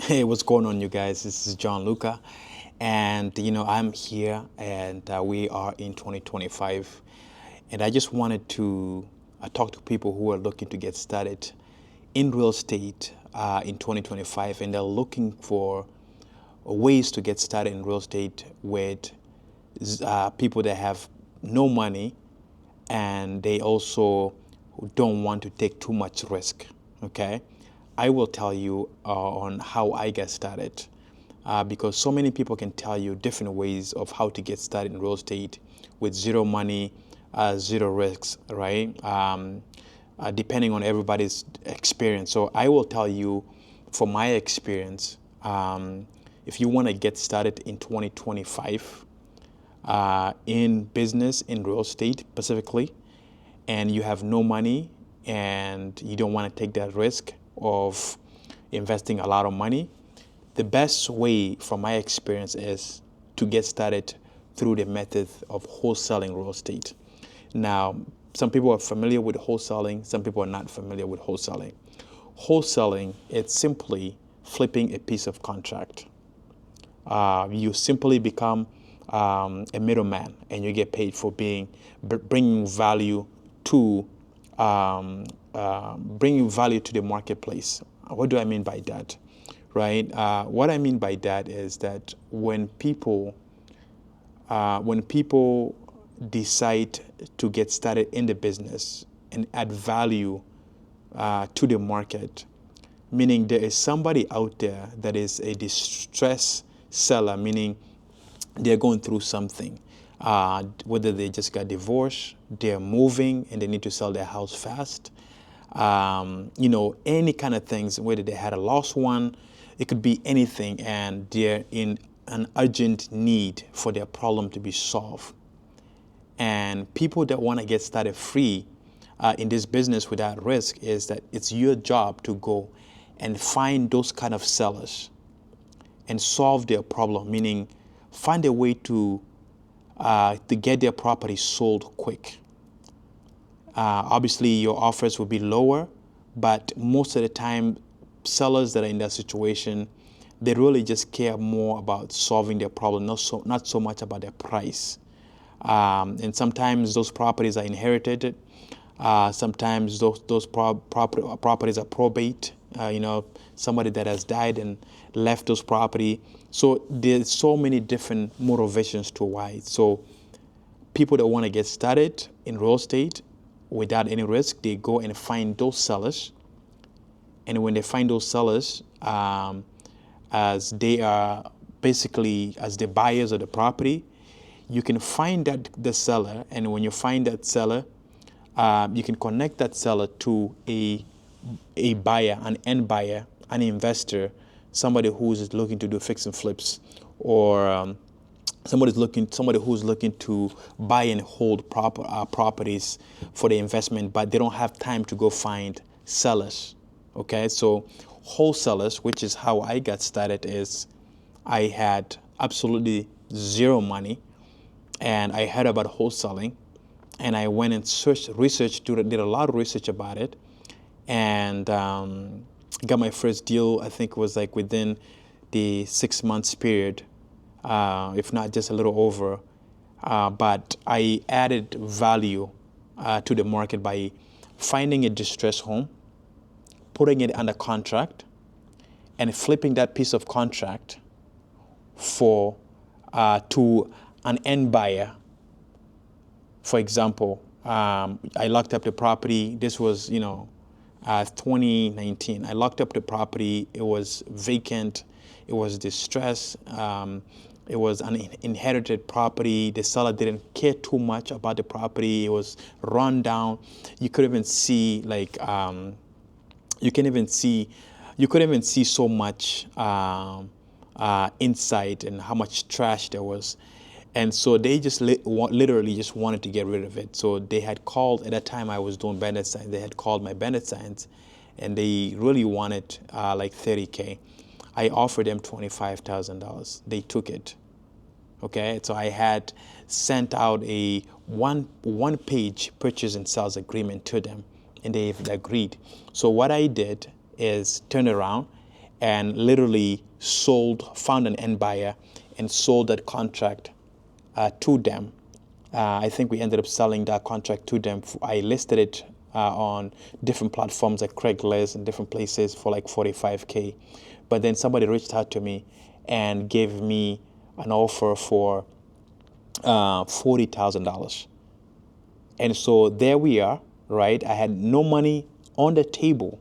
Hey, what's going on, you guys? This is Luka, and I'm here, and we are in 2025, and I just wanted to talk to people who are looking to get started in real estate in 2025, and they're looking for ways to get started in real estate with people that have no money, and they also don't want to take too much risk. Okay, I will tell you on how I get started, because so many people can tell you different ways of how to get started in real estate with zero money, zero risks, right? Depending on everybody's experience. So I will tell you, from my experience, if you want to get started in 2025 in business, in real estate specifically, and you have no money and you don't want to take that risk of investing a lot of money, the best way, from my experience, is to get started through the method of wholesaling real estate. Now, some people are familiar with wholesaling, some people are not familiar with wholesaling. Wholesaling, it's simply flipping a piece of contract. You simply become a middleman, and you get paid for bringing value to the marketplace. What do I mean by that? Right? What I mean by that is that when people decide to get started in the business and add value to the market, meaning there is somebody out there that is a distress seller, meaning they're going through something, whether they just got divorced, they're moving and they need to sell their house fast, any kind of things, whether they had a lost one, it could be anything, and they're in an urgent need for their problem to be solved. And people that want to get started free in this business without risk, is that it's your job to go and find those kind of sellers and solve their problem, meaning find a way to get their property sold quick. Obviously, your offers will be lower, but most of the time, sellers that are in that situation, they really just care more about solving their problem, not so much about their price. And sometimes those properties are inherited. Sometimes those properties are probate. Somebody that has died and left those property. So there's so many different motivations to why. So people that want to get started in real estate without any risk, they go and find those sellers. And when they find those sellers, as they are basically as the buyers of the property, you can find the seller. And when you find that seller, you can connect that seller to a buyer, an end buyer, an investor, somebody who's looking to do fix and flips, or somebody who's looking to buy and hold properties for the investment, but they don't have time to go find sellers. Okay, so wholesalers, which is how I got started, is I had absolutely zero money, and I heard about wholesaling, and I went and did a lot of research about it, and got my first deal. I think it was like within the 6 months period, if not just a little over. But I added value to the market by finding a distressed home, putting it under contract, and flipping that piece of contract for to an end buyer. For example, I locked up the property. This was, 2019. I locked up the property. It was vacant. It was distressed. It was an inherited property. The seller didn't care too much about the property. It was run down. You could even see you couldn't even see so much inside, and how much trash there was. And so they just literally just wanted to get rid of it. So they had called, at that time I was doing bandit signs, they had called my bandit signs, and they really wanted like 30K. I offered them $25,000. They took it. Okay, so I had sent out a one page purchase and sales agreement to them, and they've agreed. So what I did is turn around and literally found an end buyer and sold that contract to them. I think we ended up selling that contract to them. I listed it on different platforms like Craigslist and different places for like 45K. But then somebody reached out to me and gave me an offer for $40,000. And so there we are, right? I had no money on the table,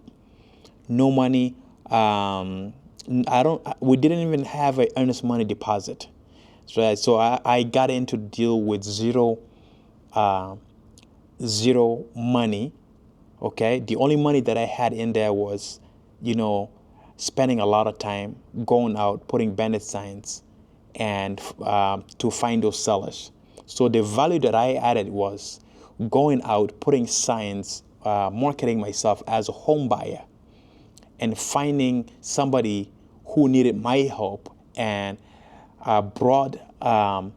no money. We didn't even have an earnest money deposit. So I got into deal with zero money. Okay, the only money that I had in there was, spending a lot of time going out, putting bandit signs, and to find those sellers. So the value that I added was going out, putting signs, marketing myself as a home buyer, and finding somebody who needed my help and brought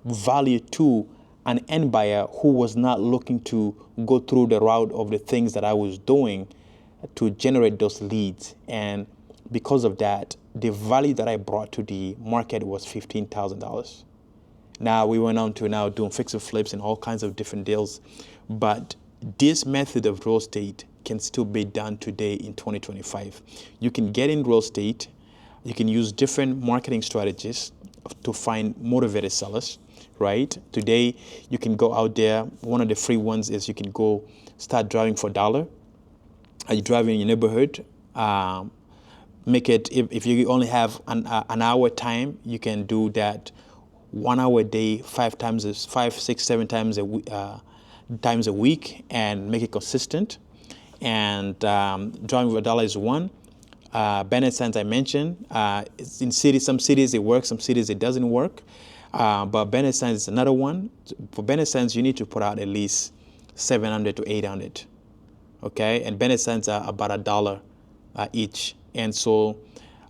value to an end buyer who was not looking to go through the route of the things that I was doing to generate those leads. And because of that, the value that I brought to the market was $15,000. Now we went on to now doing fix and flips and all kinds of different deals. But this method of real estate can still be done today in 2025. You can get in real estate. You can use different marketing strategies to find motivated sellers, right? Today, you can go out there. One of the free ones is you can go start driving for $1. You drive in your neighborhood. Make it, if you only have an hour time, you can do that 1 hour a day, 5, 6, 7 times a week, and make it consistent. And driving for $1 is one. Bennett Sands I mentioned. In cities, some cities it works, some cities it doesn't work. But Bennett Sands is another one. For Bennett Sands, you need to put out at least 700 to 800. Okay, and Bennett Sands are about $1 each. And so,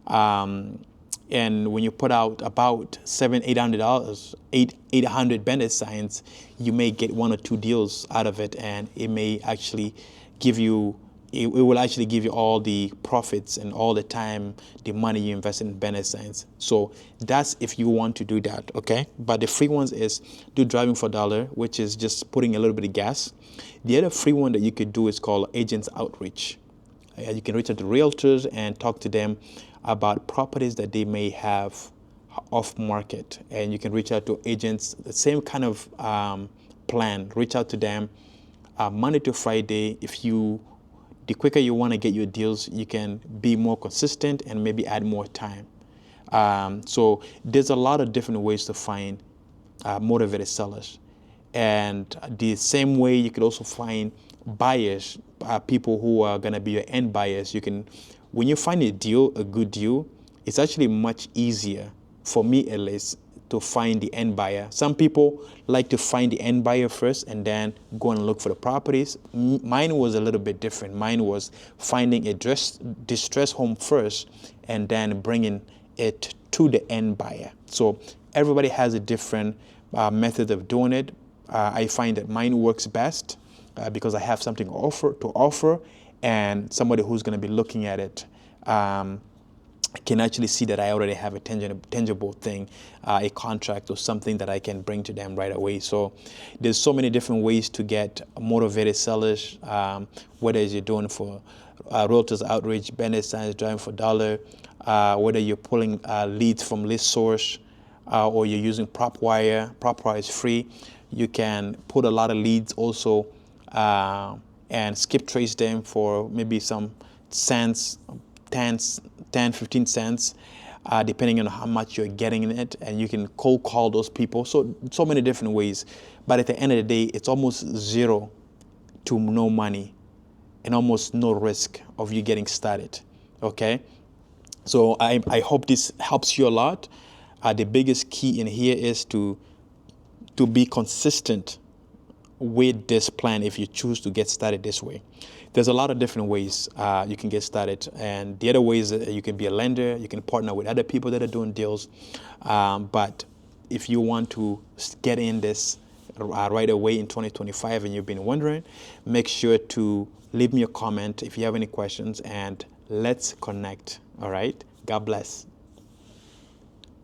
and when you put out about $800 Bennett signs, you may get 1 or 2 deals out of it, and it may actually give you. It will actually give you all the profits and all the time, the money you invested in Bennett signs. So that's if you want to do that, okay? But the free ones is do driving for $1, which is just putting a little bit of gas. The other free one that you could do is called agents outreach. You can reach out to realtors and talk to them about properties that they may have off market. And you can reach out to agents, the same kind of plan. Reach out to them Monday to Friday. The quicker you want to get your deals, you can be more consistent and maybe add more time. So there's a lot of different ways to find motivated sellers. And the same way you could also find buyers, people who are going to be your end buyers. When you find a good deal, it's actually much easier, for me at least, to find the end buyer. Some people like to find the end buyer first and then go and look for the properties. Mine was a little bit different. Mine was finding a distressed home first and then bringing it to the end buyer. So everybody has a different method of doing it. I find that mine works best because I have something to offer, and somebody who's going to be looking at it can actually see that I already have a tangible thing, a contract or something that I can bring to them right away. So there's so many different ways to get motivated sellers, whether you're doing for realtors outreach, Bennett signs, driving for $1, whether you're pulling leads from list source, or you're using PropWire. PropWire is free. You can put a lot of leads also and skip trace them for maybe some cents, 10, 15 cents, depending on how much you're getting in it, and you can cold call those people. So many different ways. But at the end of the day, it's almost zero to no money and almost no risk of you getting started, okay? So I hope this helps you a lot. The biggest key in here is to be consistent with this plan if you choose to get started this way. There's a lot of different ways you can get started. And the other ways, you can be a lender, you can partner with other people that are doing deals. But if you want to get in this right away in 2025 and you've been wondering, make sure to leave me a comment if you have any questions, and let's connect, all right? God bless.